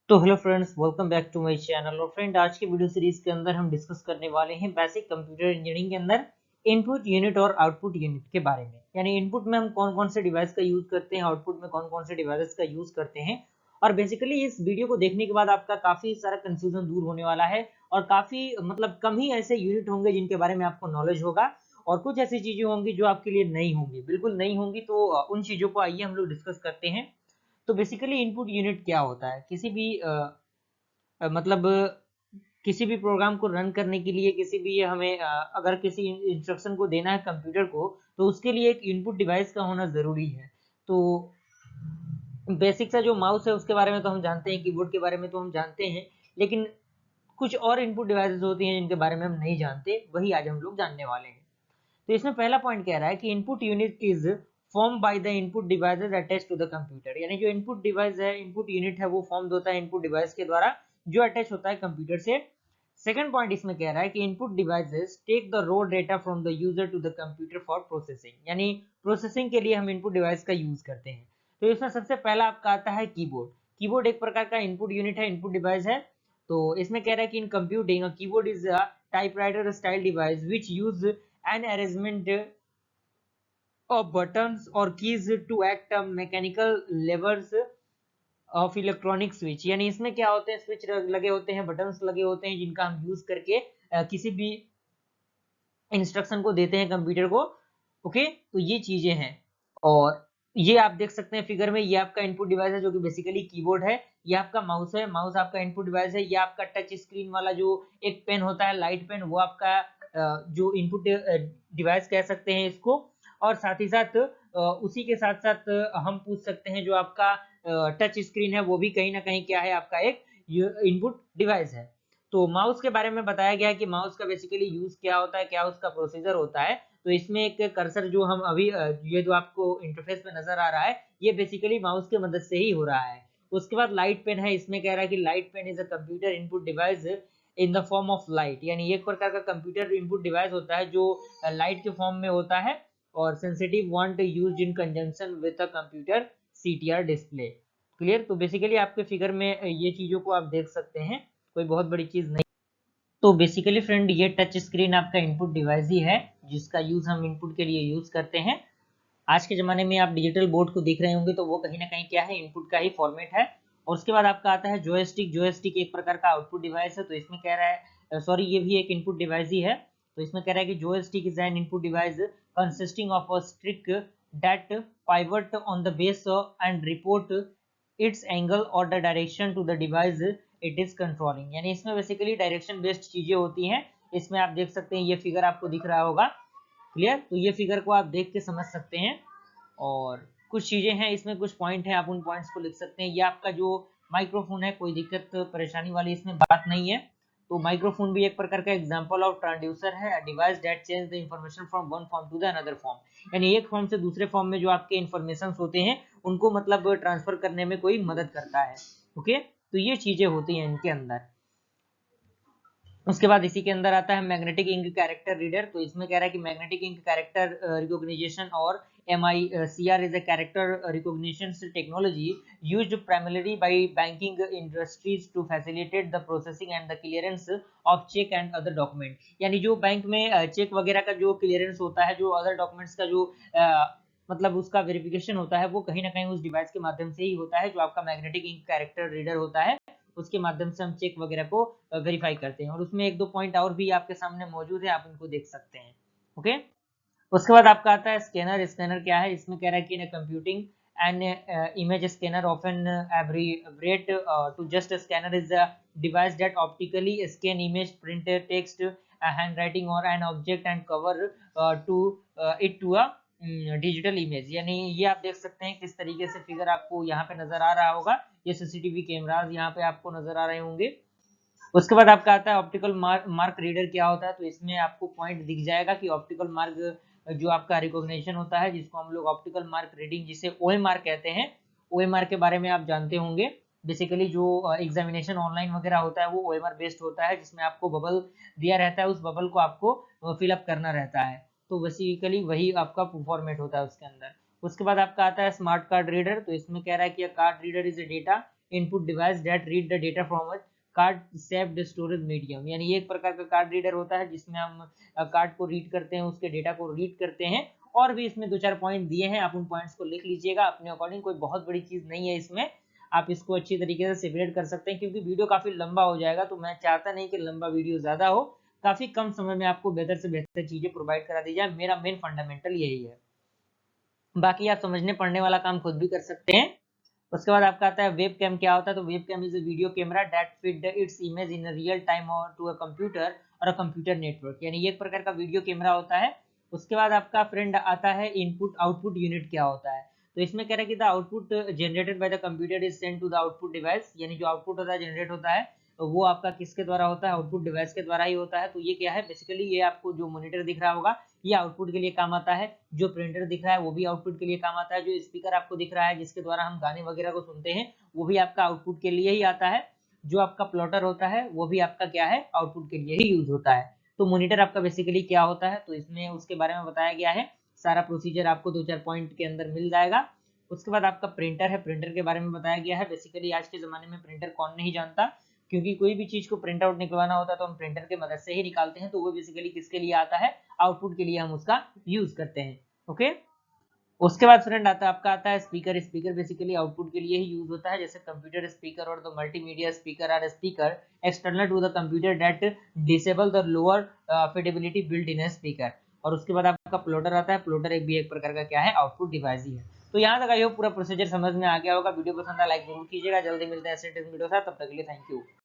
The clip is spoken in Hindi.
तो hello friends, welcome back to my channel. और फ्रेंड, आज के वीडियो सीरीज के अंदर हम डिस्कस करने वाले हैं बेसिक कंप्यूटर इंजीनियरिंग के अंदर इनपुट यूनिट और आउटपुट यूनिट के बारे में। यानी इनपुट में हम कौन कौन से डिवाइस का यूज करते हैं, आउटपुट में कौन कौन से डिवाइसेस का यूज करते हैं। और बेसिकली इस वीडियो को देखने के बाद आपका काफी सारा कंफ्यूजन दूर होने वाला है और काफी कम ही ऐसे यूनिट होंगे जिनके बारे में आपको नॉलेज होगा और कुछ ऐसी चीजें होंगी जो आपके लिए नई होंगी, बिल्कुल नई होंगी। तो उन चीजों को आइए हम लोग डिस्कस करते हैं। तो बेसिकली इनपुट यूनिट क्या होता है? किसी भी अ, मतलब किसी भी प्रोग्राम को रन करने के लिए, किसी भी हमें अगर किसी इंस्ट्रक्शन को देना है कंप्यूटर को, तो उसके लिए एक इनपुट डिवाइस का होना जरूरी है। तो बेसिक सा जो माउस है उसके बारे में तो हम जानते हैं, कीबोर्ड के बारे में तो हम जानते हैं, लेकिन कुछ और इनपुट डिवाइसेस होती हैं जिनके बारे में हम नहीं जानते, वही आज हम लोग जानने वाले हैं। तो इसमें पहला पॉइंट कह रहा है कि input unit is form by the input devices attach to the computer. यानी जो इनपुट डिवाइस है, इनपुट यूनिट है, वो फॉर्म होता है इनपुट डिवाइस के द्वारा जो अटैच होता है कंप्यूटर से। सेकंड पॉइंट इसमें कह रहा है कि input devices take the raw data from the user to the computer for processing. यानी प्रोसेसिंग के लिए हम इनपुट डिवाइस का यूज करते हैं। तो इसमें सबसे पहला आपका आता है कीबोर्ड। कीबोर्ड एक प्रकार का इनपुट यूनिट है, इनपुट डिवाइस है। तो इसमें कह रहा है कि in computing a keyboard is a typewriter style device which use an arrangement of buttons or keys to act mechanical levers of electronic switch। यानी इसमें क्या होते हैं, स्विच लगे होते हैं, बटन्स लगे होते हैं जिनका हम यूज करके किसी भी इंस्ट्रक्शन को देते हैं कंप्यूटर को। ओके, तो ये चीजें हैं। और ये आप देख सकते हैं फिगर में, ये आपका इनपुट डिवाइस है जो कि बेसिकली कीबोर्ड है। ये आपका माउस है, माउस आपका इनपुट डिवाइस है। ये आपका टच स्क्रीन वाला जो एक पेन होता है, लाइट पेन, वो आपका जो इनपुट डिवाइस कह सकते हैं इसको। और साथ ही साथ उसी के साथ साथ हम पूछ सकते हैं जो आपका टच स्क्रीन है वो भी कहीं ना कहीं क्या है, आपका एक इनपुट डिवाइस है। तो माउस के बारे में बताया गया है कि माउस का बेसिकली यूज क्या होता है, क्या उसका प्रोसीजर होता है। तो इसमें एक कर्सर जो हम अभी ये जो आपको इंटरफेस पे नजर आ रहा है, ये बेसिकली माउस की मदद से ही हो रहा है। उसके बाद लाइट पेन है। इसमें कह रहा है कि light pen is a computer input device in the form of light. यानी एक प्रकार का कंप्यूटर इनपुट डिवाइस होता है जो लाइट के फॉर्म में होता है और sensitive want used in conjunction with a computer CTR display. Clear? तो बेसिकली आपके फिगर में ये चीजों को आप देख सकते हैं, कोई बहुत बड़ी चीज नहीं। तो बेसिकली फ्रेंड, ये टच स्क्रीन आपका इनपुट डिवाइस ही है जिसका यूज हम इनपुट के लिए यूज करते हैं। आज के जमाने में आप डिजिटल बोर्ड को देख रहे होंगे तो वो कहीं ना कहीं क्या है, इनपुट का ही फॉर्मेट है। और उसके बाद आपका आता है जॉयस्टिक। जॉयस्टिक एक प्रकार का आउटपुट डिवाइस है। तो इसमें कह रहा है, सॉरी, ये भी एक इनपुट डिवाइस ही है। तो इसमें कह रहा है कि joystick is an input device consisting of a stick that pivot on the base and report its angle or the direction to the device it is controlling. यानी इसमें बेसिकली डायरेक्शन बेस्ड चीजें होती हैं। इसमें आप देख सकते हैं, ये फिगर आपको दिख रहा होगा। क्लियर? तो ये फिगर को आप देख के समझ सकते हैं। और कुछ चीजें हैं इसमें, कुछ पॉइंट हैं, आप उन पॉइंट्स को लिख सकते हैं। ये आपका जो माइक्रोफोन है, कोई दिक्कत परेशानी वाली इसमें बात नहीं है। तो माइक्रोफोन भी एक प्रकार का एग्जांपल ऑफ ट्रांसड्यूसर है, a device that change the information from one form to the another form. यानी एक फॉर्म से दूसरे फॉर्म में जो आपके इंफॉर्मेशन होते हैं उनको ट्रांसफर करने में कोई मदद करता है। ओके, तो ये चीजें होती हैं इनके अंदर। उसके बाद इसी के अंदर आता है मैग्नेटिक इंक कैरेक्टर रीडर। तो इसमें कह रहा है कि मैग्नेटिक इंक कैरेक्टर रिकॉग्निशन और MICR is a character recognition technology used primarily by banking industries to facilitate the processing and the clearance of check and other document। यानी जो बैंक में चेक वगैरह का जो क्लियरेंस होता है, जो अदर डॉक्यूमेंट्स का जो उसका वेरिफिकेशन होता है, वो कहीं ना कहीं उस डिवाइस के माध्यम से ही होता है, जो आपका मैग्नेटिक इंक कैरेक्टर रीडर होता है। उसके माध्यम से हम चेक वगैरह को वेरीफाई करते हैं। और उसमें एक दो पॉइंट और भी आपके सामने मौजूद है, आप इनको देख सकते हैं। ओके, उसके बाद आपका आता है स्कैनर। स्कैनर क्या है? इसमें कह रहा है कि computing an image scanner often abbreviate to just scanner is a device that optically scan image, print text, handwriting or an object and cover to it to a digital image. यानी ये आप देख सकते हैं किस तरीके से फिगर आपको यहाँ पे नजर आ रहा होगा। ये सीसीटीवी कैमरास यहाँ पे आपको नजर आ रहे होंगे। उसके बाद आपका आता है ऑप्टिकल मार्क रीडर। क्या होता है? तो इसमें आपको पॉइंट दिख जाएगा कि ऑप्टिकल मार्क जो आपका रिकॉग्निशन होता है, जिसको हम लोग ऑप्टिकल मार्क रीडिंग, जिसे OMR कहते हैं, OMR के बारे में आप जानते होंगे। बेसिकली जो एग्जामिनेशन ऑनलाइन वगैरह होता है वो OMR बेस्ड होता है, जिसमें आपको बबल दिया रहता है, उस बबल को आपको फिलअप करना रहता है। तो बेसिकली वही आपका फॉर्मेट होता है उसके अंदर। उसके बाद आपका आता है स्मार्ट कार्ड रीडर। तो इसमें कह रहा है कि card reader is a data input device that read the data from a card saved storage medium, यानी ये एक प्रकार का कार्ड रीडर होता है जिसमें हम कार्ड को रीड करते हैं, उसके डेटा को रीड करते हैं। और भी इसमें 2-4 पॉइंट दिए हैं, आप उन पॉइंट्स को लिख लीजिएगा अपने अकॉर्डिंग, कोई बहुत बड़ी चीज नहीं है इसमें, आप इसको अच्छी तरीके से सेपरेट कर सकते हैं, क्योंकि वीडियो काफी लंबा हो जाएगा, तो मैं चाहता नहीं कि लंबा वीडियो ज्यादा हो, काफी कम समय में आपको बेहतर से बेहतर चीजें प्रोवाइड करा दी जाए, मेरा मेन फंडामेंटल यही है। बाकी आप समझने पढ़ने वाला काम खुद भी कर सकते हैं। उसके बाद आपका आता है वेब कैम। क्या होता है? तो webcam is a video camera that feed its image in real time और टू अ कंप्यूटर और अ कंप्यूटर नेटवर्क, यानी ये एक प्रकार का वीडियो कैमरा होता है। उसके बाद आपका फ्रेंड आता है इनपुट आउटपुट यूनिट। क्या होता है? तो इसमें कह रहा है कि the output generated by the computer is send to the output device, यानी जो आउटपुट होता है जनरेट होता है तो वो आपका किसके द्वारा होता है? आउटपुट डिवाइस के द्वारा ही होता है। तो ये क्या है? बेसिकली ये आपको जो मॉनिटर दिख रहा होगा ये आउटपुट के लिए काम आता है, जो प्रिंटर दिख रहा है वो भी आउटपुट के लिए काम आता है, जो स्पीकर आपको दिख रहा है जिसके द्वारा हम गाने वगैरह को सुनते हैं वो भी आपका आउटपुट के लिए ही आता है, जो आपका प्लॉटर होता है वो भी आपका क्या है? आउटपुट के लिए ही यूज होता है। तो मॉनिटर आपका बेसिकली क्या होता है, तो इसमें उसके बारे में बताया गया है, सारा प्रोसीजर आपको 2-4 पॉइंट के अंदर मिल जाएगा। उसके बाद आपका प्रिंटर है, प्रिंटर के बारे में बताया गया है। बेसिकली आज के जमाने में प्रिंटर कौन नहीं जानता, क्योंकि कोई भी चीज को प्रिंट आउट निकलवाना होता है तो हम प्रिंटर के मदद से ही निकालते हैं, तो वो बेसिकली किसके लिए आता है? आउटपुट के लिए हम उसका यूज करते हैं। ओके। उसके बाद फ्रेंड आता है स्पीकर। स्पीकर बेसिकली आउटपुट के लिए ही यूज होता है, जैसे computer speaker or the multimedia speaker are speaker external to the computer that disable the lower fidelity built in a speaker. और उसके बाद आपका प्लॉटर आता है। प्लॉटर एक भी एक प्रकार का क्या है? आउटपुट डिवाइस ही है। तो यहाँ तक आई होप पूरा प्रोसीजर समझ में आ गया होगा। वीडियो पसंद आया लाइक जरूर कीजिएगा। जल्दी मिलते हैं ऐसे वीडियो के साथ, तब तक के लिए थैंक यू।